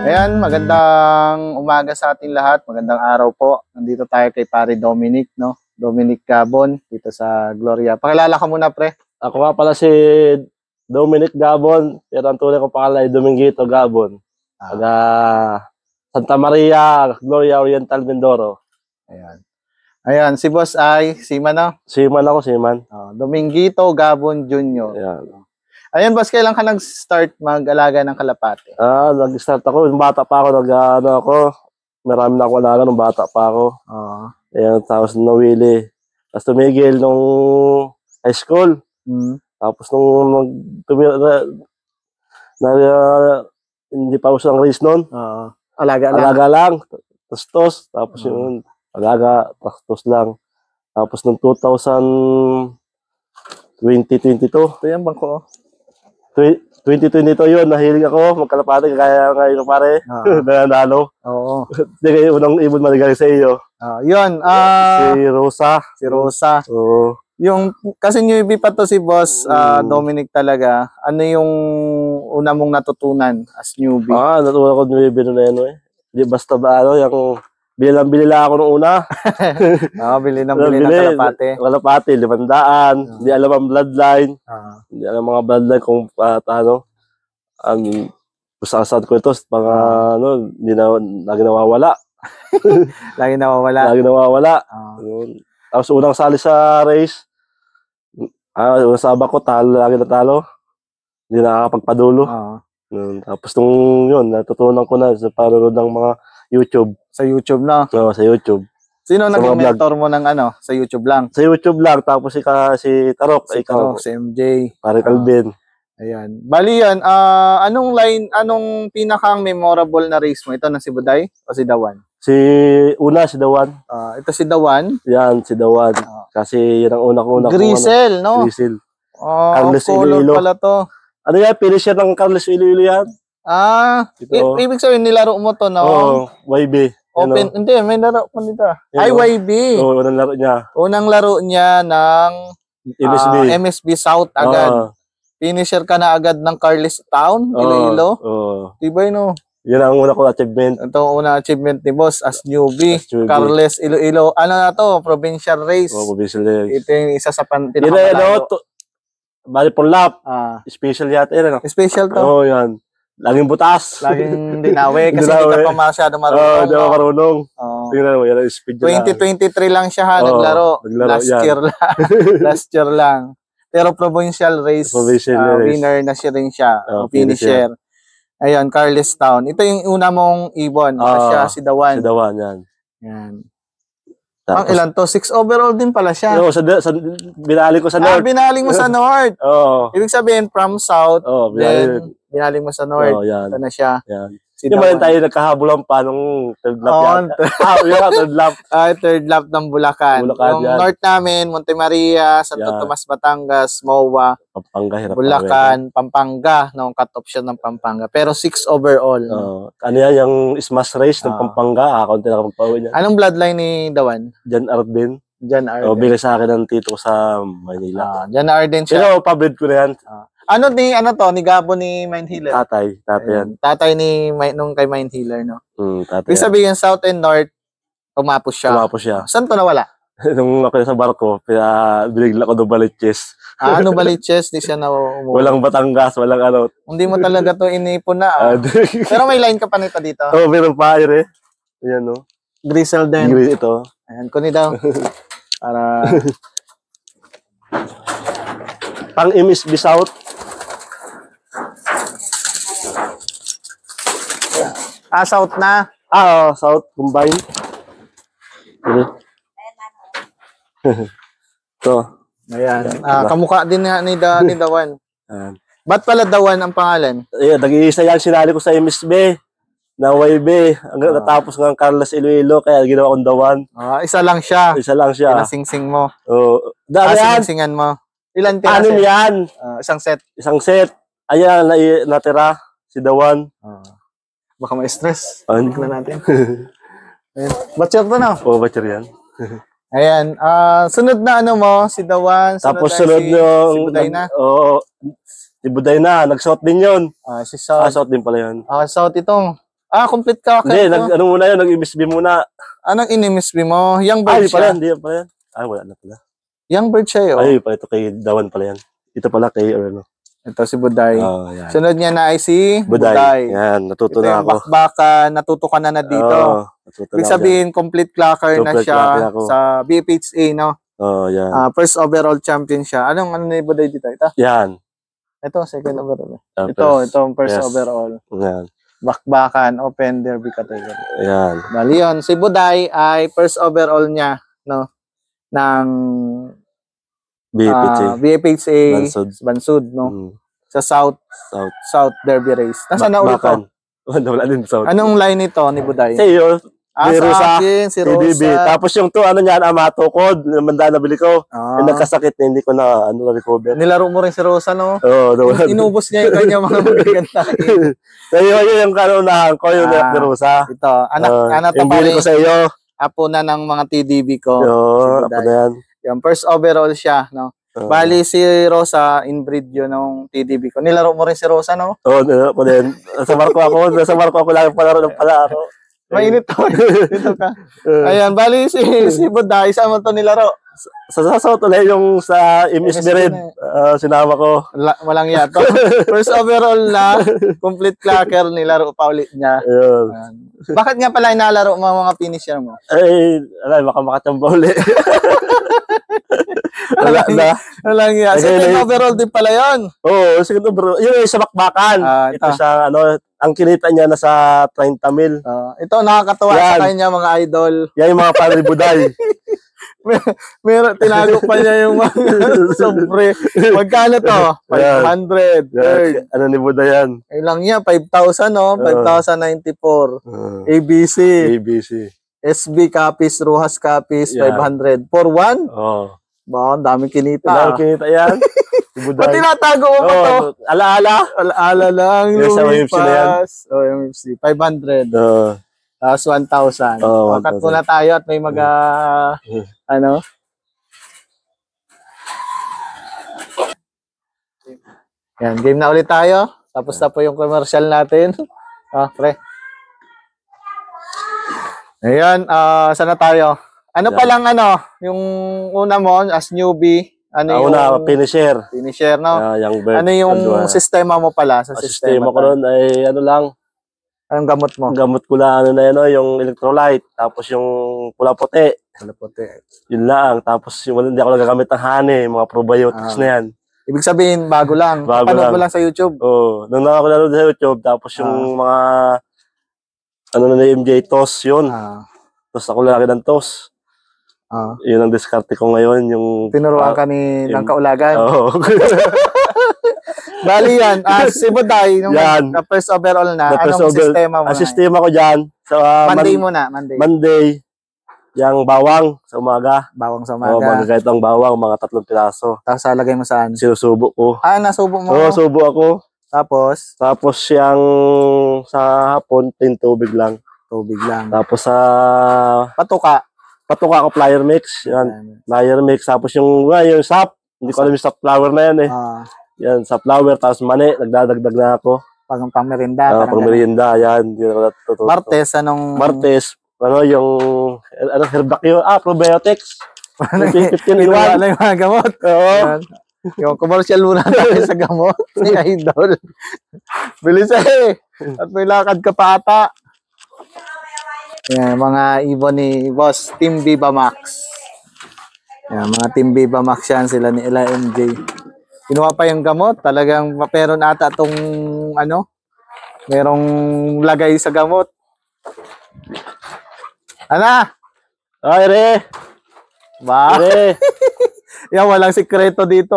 Ayan, magandang umaga sa ating lahat. Magandang araw po. Nandito tayo kay Pare Dominic, no? Dominic Gabon, dito sa Gloria. Pakilala ka muna, pre. Ako nga pala si Dominic Gabon, pero ang tunay ko pangalan ay Dominguito Gabon. Taga Santa Maria, Gloria Oriental, Mindoro. Ayan. Ayan, si boss ay Seaman, no? Seaman ako, Seaman. Dominguito Gabon Jr. Ayan. Ayan, boss, kailan ka nag-start mag-alaga ng kalapate? Nag-start ako, nung bata pa ako, marami na ako alaga nung bata pa ako. Ayan, tapos nawili. Tapos tumigil nung high school. Tapos nung hindi pa uso ang race nun. Alaga lang. Tostos. Tapos yung alaga, tostos lang. Tapos nung 2022. Ito yan, bangko. 2022 yun, nahilig ako magkalapate, kaya ngayon pare, nanalo. Oo. Hindi kayo unang ibon maligaling sa iyo. Yun, si Rosa. Si Rosa. Oo. Yung, kasi newbie pa to si boss Dominic talaga. Ano yung una mong natutunan as newbie? Natutunan ko newbie na yan eh. Hindi basta ba yung bili lang ako nung una. Bili ng kalapate. Kalapate, 500. Hindi alam ang bloodline. Hindi alam mga bloodline kung paano. Saan ko ito, hindi na, lagi nawawala. Lagi nawawala. Lagi nawawala. Tapos unang sali sa race, unang saba ko, lagi natalo. Hindi nakakapagpadulo. Tapos nung yun, natutunan ko na sa panonood ng mga YouTube. Sa YouTube na? Oo, sa YouTube. Sino naging mentor mo ng sa YouTube lang? Sa YouTube lang. Tapos si Tarok. Si Tarok, si MJ. Pare Calvin. Ayan. Bali yan, anong pinakang memorable na race mo? Ito na si Buday o si Dawan? Si Dawan. Ito si Dawan? Yan, si Dawan. Kasi yan ang una-una. Grisel, no? Grisel. Carlos Iloilo pala to. Ano yan? Finisher ng Carlos Iloilo yan. Ibig sabihin nilaro mo to, no? Oo, YB. Open, hindi, may laro pa nito. Ay, YB. Oo, unang laro niya. Unang laro niya ng MSB South agad. Finisher ka na agad ng Carlos Town, Iloilo. Diba yun, no? Yan ang una ko achievement. Ito ang unang achievement ni boss as newbie. Carlos Iloilo. Ano na to? Provincial race. Provincial race. Ito yung isa sa pinakamalaro. Bali por lap. Special yata yan, ano? Special to. Oo, yan. Laging butas. Laging dinawi kasi hindi ka pa masyado marunong. Hindi ako marunong. Tingnan mo, yan ang speed 2023 lang siya naglaro. Last year lang. Pero provincial race, winner na siya rin siya. Finisher. Ayun, Carlos Town. Ito yung una mong ibon. Siya, si Dawan. Si Dawan, yan. Yan. Ang ilan to? 6 overall din pala siya. Oo, binaling ko sa North. Binaling mo sa North. Oo. Ibig sabihin, from South, binaling mo sa North. Ito na siya. Yan. Yung ba tayo nagkahabulan pa nung third lap third lap. Third lap ng Bulacan. Yung yan. North namin, Monte Maria, Santo Tomas, Batangas, MOA, Bulacan, Pampanga. Cut-off siya ng Pampanga. Pero 6 overall. Ano yan, yung smash race ng Pampanga. Konti na kapagpawin yan. Anong bloodline ni Dawan? Jan Arden. Jan Arden. Bigay sa akin ng tito ko sa Manila. Jan Arden siya. Pero pabrid ko na yan. Ni Gabo ni Mind Healer? Tatay yan. Tatay nung kay Mind Healer, no? Tatay. Ibig sabihin, South and North, umapos siya. Saan to nawala? Nung ako sa barko, binigla ko Novaliches. Novaliches, di siya umuwi. Walang Batangas, walang ano. Hindi mo talaga to inipon na. Pero may line ka pa nito dito. Meron pa Ayan, no? Grisel din. Ito. Ayan, kunin daw. Para... Pang MSB South. South na? South combine. Ito. Ayan. Kamukha din ni Dawan. Ba't pala Dawan ang pangalan? Nag-iisa yan, sinali ko sa MSB na YB. Hanggang natapos ng Carlos Iloilo, kaya ginawa kong Dawan. Isa lang siya. Pinasingsing mo. Siningsingan mo. Ilan piraso? Anim yan. Isang set. Ayan, natira si Dawan. Baka ma-stress. Tignan natin. Batcher to, no? Oo, batcher yan. Ayan. Sunod na si Dawan. Tapos sunod yung... Si Buday na. Oo. Si Buday na. Nag-shot din yun. Si South. Shot din pala yun. South itong. Complete ka. Hindi, ano muna yun, nag-MSB muna. Anong in-MSB mo? Young bird siya? Hindi pala yan. Wala na pala. Young bird siya yun. Ay, ito kay Dawan pala yan. Ito pala kay, ano. Ito si Buday. Yan. Sunod niya na ay si Buday. Yan, natuto na ako. Bakbaka, natuto ka na dito. Ibig sabihin, complete clocker na siya sa BFHA, no? Yan. First overall champion siya. Ano ni Buday dito? Ito? Yan. Ito, second overall. Ito first overall. Yan. Bakbakan, open derby category. Yan. Bali yun. Si Buday ay first overall niya, no? Ng BFHA Bansud, no? Sa South Derby Race. Nasaan na ulit ko? Wala din South. Anong line nito ni Buday? Sa iyo. Sa akin, si Rosa. Tapos yung ano niyan, amatukod, manda na bili ko. Nagkasakit na, hindi ko na recover. Nilaro mo rin si Rosa, no? Oo. Inubos niya yung kanya mga magaganda. Sa'yo yung kanunahan ko, yung ni Rosa. Ito, anak yung bili ko sa iyo. Apo na ng mga TDB ko. Oo, apo na yan. Yung first overall siya, no? Bali si Rosa, inbreed yun ng TDB ko. Nilaro mo rin si Rosa, no? Oo, nilaro ko din. Nasa barko ako lang palaro ng palaro. Mainit to. Dito ka. Ayan, bali si Buday, saan mo to nilaro? Sa ulit yung sa MSB rin. Sinama ko. Walang yato. First overall na, complete clacker, nilaro pa ulit niya. Bakit nga pala inalaro mo mga finisher mo? Baka makachamba ulit. Walang yan. Second overall din pala yun. Oo, second overall. Yun yung sa bakbakan. Ito siya, ang kinita niya nasa 30 mil. Ito, nakakatawa sa kanya mga idol. Yan yung mga pari Buday. Meron, tinago pa niya yung mga sobre. Magkano to? 500. Ano ni Buday yan? Ilang niya? 5,000, no? 5,094. ABC. SB copies, Rojas copies, 500. For one? Oo. Ba, dami kinita. Dami kinita yan. Ba't tinatago mo pa to? Alaala. Alaala lang. Yung sa UFC na yan. Yung UFC. 500. Tapos 1,000. Cut muna tayo at may ano? Yan, game na ulit tayo. Tapos na po yung commercial natin. Pre. Ayan, saan na tayo? Ano pa lang yung una mo as newbie? Ano yung finisher? Finisher, no? Ano yung sistema mo pala? Sa sistema ko ron ay ano lang. Anong gamot mo? Gamot ko lang yung electrolyte. Tapos yung pula-puti. Pula-puti. Yun lang. Tapos hindi ako nagagamit ng honey. Mga probiotics na yan. Ibig sabihin, bago lang. Panood mo lang sa YouTube. Oo. Nung nakakapanood sa YouTube, tapos yung mga MJ toss yun. Tapos ako lagi ng toss. Yun ang diskarte ko ngayon. Tinuruan ka ng kaulagan. Oo. Bali yan. Si Buday, nung first overall na, anong sistema mo? Ang sistema ko dyan. Monday muna. Monday. Yung bawang sa umaga. Bawang sa umaga. Magagayat ang bawang, mga 3 piraso. Tapos salagay mo saan? Sinusubo ko. Nasubo mo? Oo, subo ako. Tapos? Tapos yung sa hapon, tubig lang. Tubig lang. Tapos sa patuka ko flyer mix. Yan. Flyer mix. Tapos yung sap. Hindi ko alam yung sap flour na yan eh. Yan, sa flour. Tapos mani. Nagdadagdag na ako. Pang merinda. Pang merienda. Yan. Martes, anong? Martes. Yung herbaceo. Probiotics. 15 in 1. Ano yung mga gamot? Oo. Yung commercial muna tayo sa gamot. Ni Idol. Bilis At may lakad ka pa ata. Yan, mga ibon ni Boss Team Viva Max. Yan, mga Team Viva Max yan, sila ni Ella MJ. Kinuha pa yung gamot, talagang meron ata itong merong lagay sa gamot. Ana? Ay, re! Ba? Re! Yan, walang sikreto dito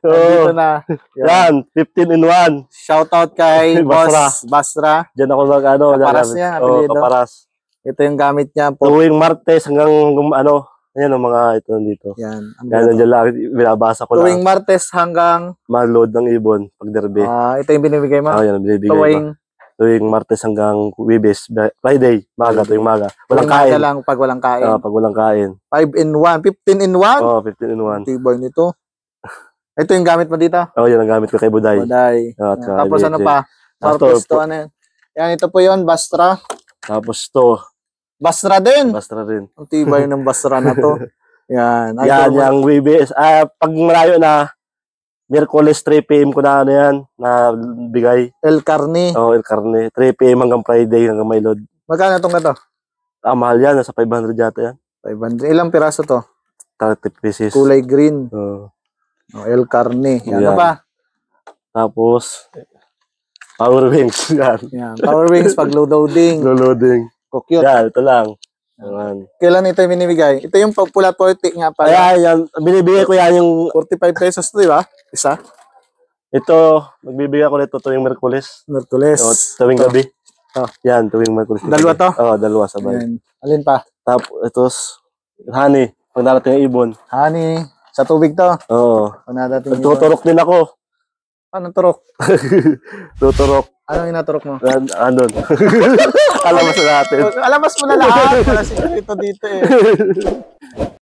dito na. Yan, 15 in 1. Shoutout kay Boss Basra. Diyan ako Kaparas niya, apelido. Kaparas. Ito yung gamit niya. Tuwing Martes hanggang ayan ang mga ito nandito. Yan. Nandiyan lang, binabasa ko lang. Tuwing Martes hanggang mag-load ng ibon pag derby. Ito yung binibigay mo? Yan ang binibigay ko. Tuwing Martes hanggang Webes, Friday, tuwing maga. Walang kain. Lang pag walang kain. Pag walang kain. 5 in 1, 15 in 1? 15 in 1. Tibay nito. Ito yung gamit mo dito? Yan ang gamit ko kay Buday. Tapos ano pa? Martes to ano yan? Yan, ito po yun, Bastra. Tapos to. Bastra din. Bastra din. Ang tibay ng Bastra na to. Yan. Yan, yung WBS. Pag malayo na, Miyerkules 3 PM ko na ano yan, na bigay. El Carne. El Carne. 3 PM hanggang Friday, hanggang may load. Magkano itong ito? Mahal yan. Nasa 500 yata yan. 500. Ilang piraso to? 30 pieces. Kulay green. El Carne. Yan pa. Tapos, Power Wings. Yan. Power Wings pag loading. Loading. Cute. Yan, ito lang. Yan. Kailan ito yung binibigay? Ito yung pula 40 nga pala. Kaya yan, binibigay ko yan yung 45 pesos to, di ba? Isa? Ito, magbibigay ko nito tuwing Miyerkules. Miyerkules. Tuwing gabi. Yan, tuwing Miyerkules. Dalawa to? Dalawa sabay. Yan. Alin pa? Tapos, ito, honey. Pag narating yung ibon. Honey. Sa tubig to? Oo. Pag narating yung ibon. Tuturok din ako. Anong turok? Tuturok. Anong inaturok mo? Andun. Alamas na natin. Alamas mo na lahat. Wala sikreto dito eh.